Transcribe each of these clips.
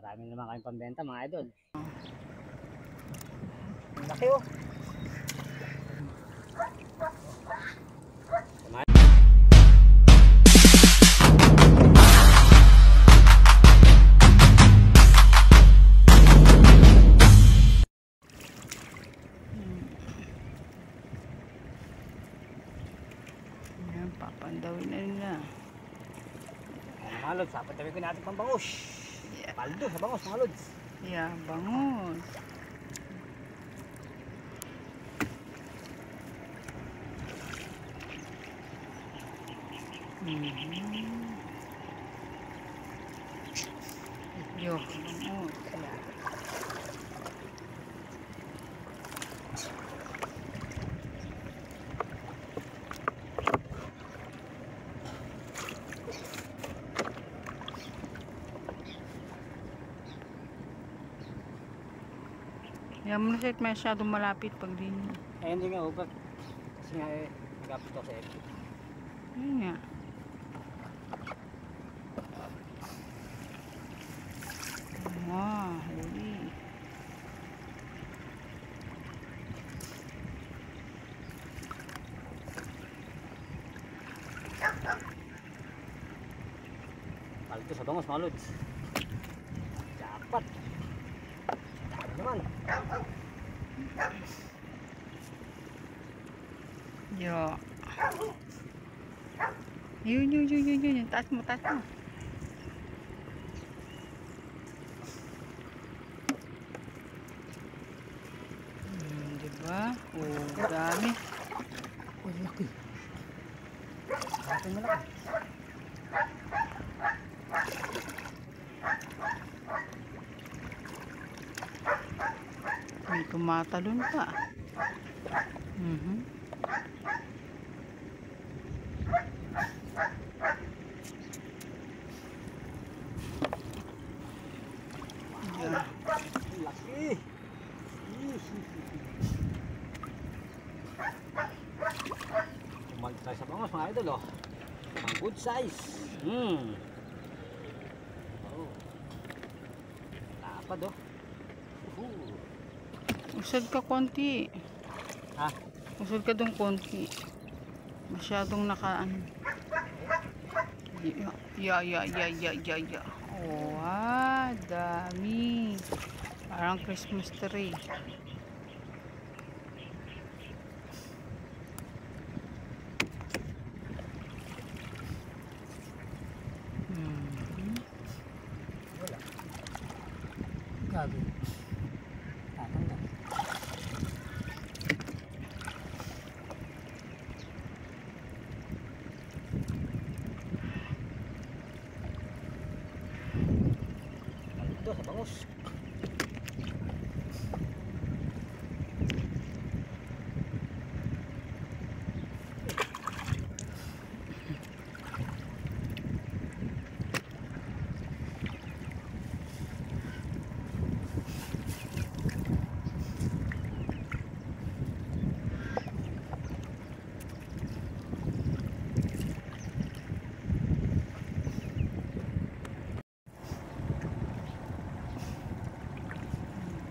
Marami naman kayong pambenta mga idol. Ang laki oh. Ayan, papandawin na nila. Mga lods, sapat ko natin pang bangus. Yeah. Paldo sa bangus mga lods. Yeah, bangus. Yo, bangus. Yeah. Yan mo na siya masyadong malapit pag din. Eh hindi nga upat. Kasi nga nagapit ako sa ito. Yun nga. Wow, huli. Paldo sa bangus mga lods. Dapat. Dami naman. Yo. Yun. Taas mo. Diba? Oh, dami. Oh, laki. Laki na laki. May tumatalon pa. Yeah. Laki. Kumalit tayo sa bangus mga idol oh. Ang good size. Oh. Lapad oh. Usad ka konti. Ha? Usad ka dong konti. Masyadong nakaan. Ya. Oh, dami. Parang Christmas tree. Wala. Gabi. Tatanggal. Ito sa bangus.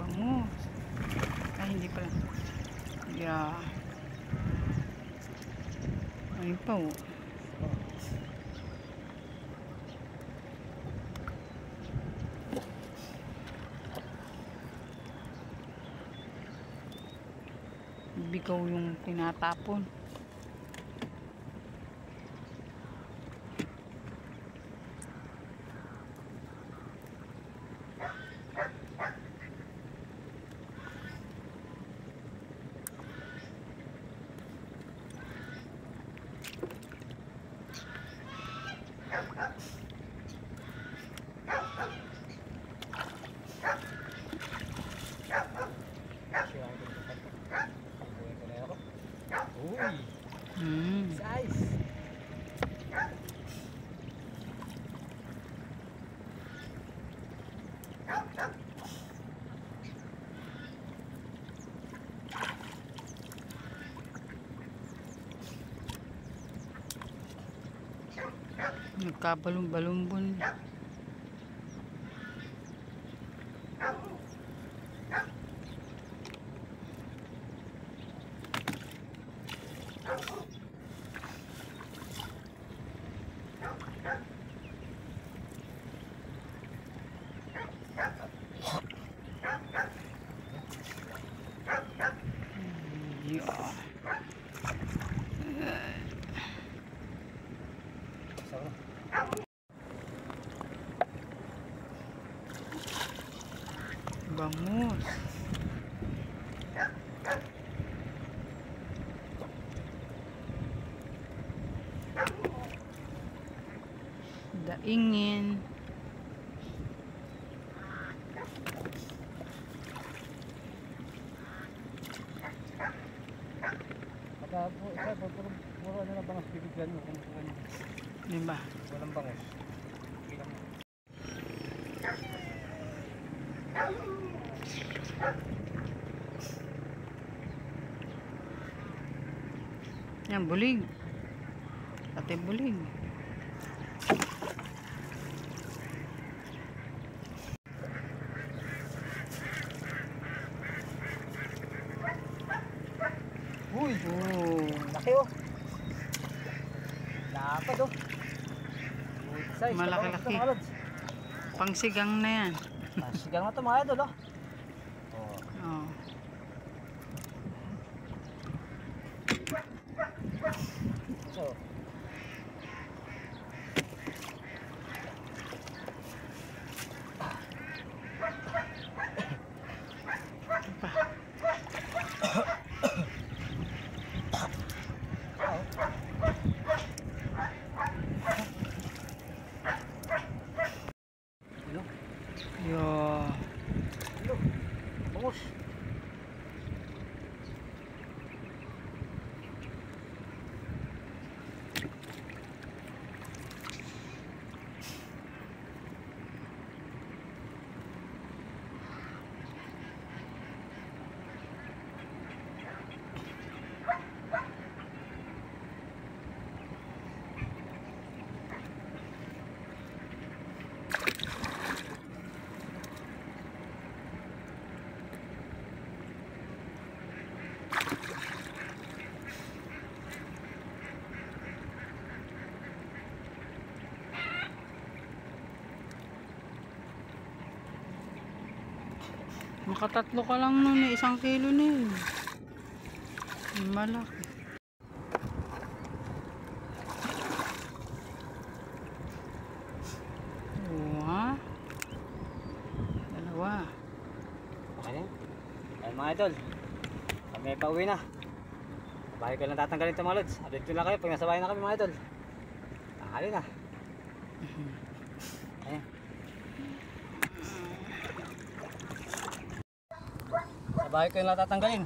Bangus. Ay, hindi pala. Yeah. Ayun pa oh. Bigaw yung tinatapon. Uy, size. Nagkabalong-balumbon. Bangus. Daingin. Pagka puro ano na bangus bibigyan mo kung ano. Diba? Walang bangus. Bilang mo. Yan, bulig. Pati bulig. Uy! Oh. Laki oh! Lapad oh! Good size. Malaki-laki. Mga lods. Pangsigang na yan. Sigang na ito mga idol oh! Oh. Oh. So, ano? Yo. Ano? Bangus! Makatatlo ka lang nun eh. 1 kilo na yun. Malaki. Oo ha? Dalawa. Okay na. Ayun mga idol. Kami ay pauwi na. Bahay ko lang tatanggalin ito mga lods. Update ko lang kayo pag nasa bahay na kami mga idol. Tanghali na. Ayan. Sa bahay ko lang tatanggalin.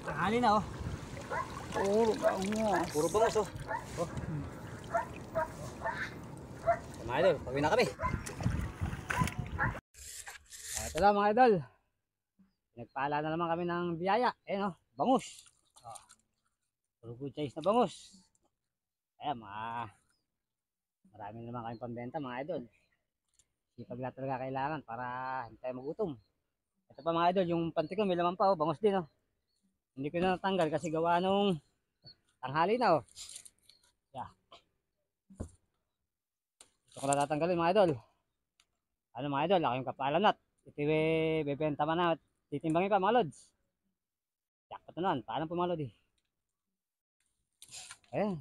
Tanghali na oh. Puro bangus. Puro bangus oh. Oh. Mga idol, pauwi na kami. Ito lang mga idol. Nagpala na naman kami ng biyaya. Ayan oh, bangus. Oh. Puro good size na bangus. Ayan, marami naman kami pambenta mga idol. Sipag na talaga kailangan para hindi tayo magutom. Ito pa mga idol, yung panty ko may laman pa oh, bangus din oh. Hindi ko na natanggal kasi gawa nung tanghali na oh. Yeah. Ito ko na tatanggalin mga idol. Ano mga idol, ako yung kapalanat. Ito bebenta man na. Titimbangin pa mga lods. Jackpot na naman. Paalam po mga lodi. Ayan.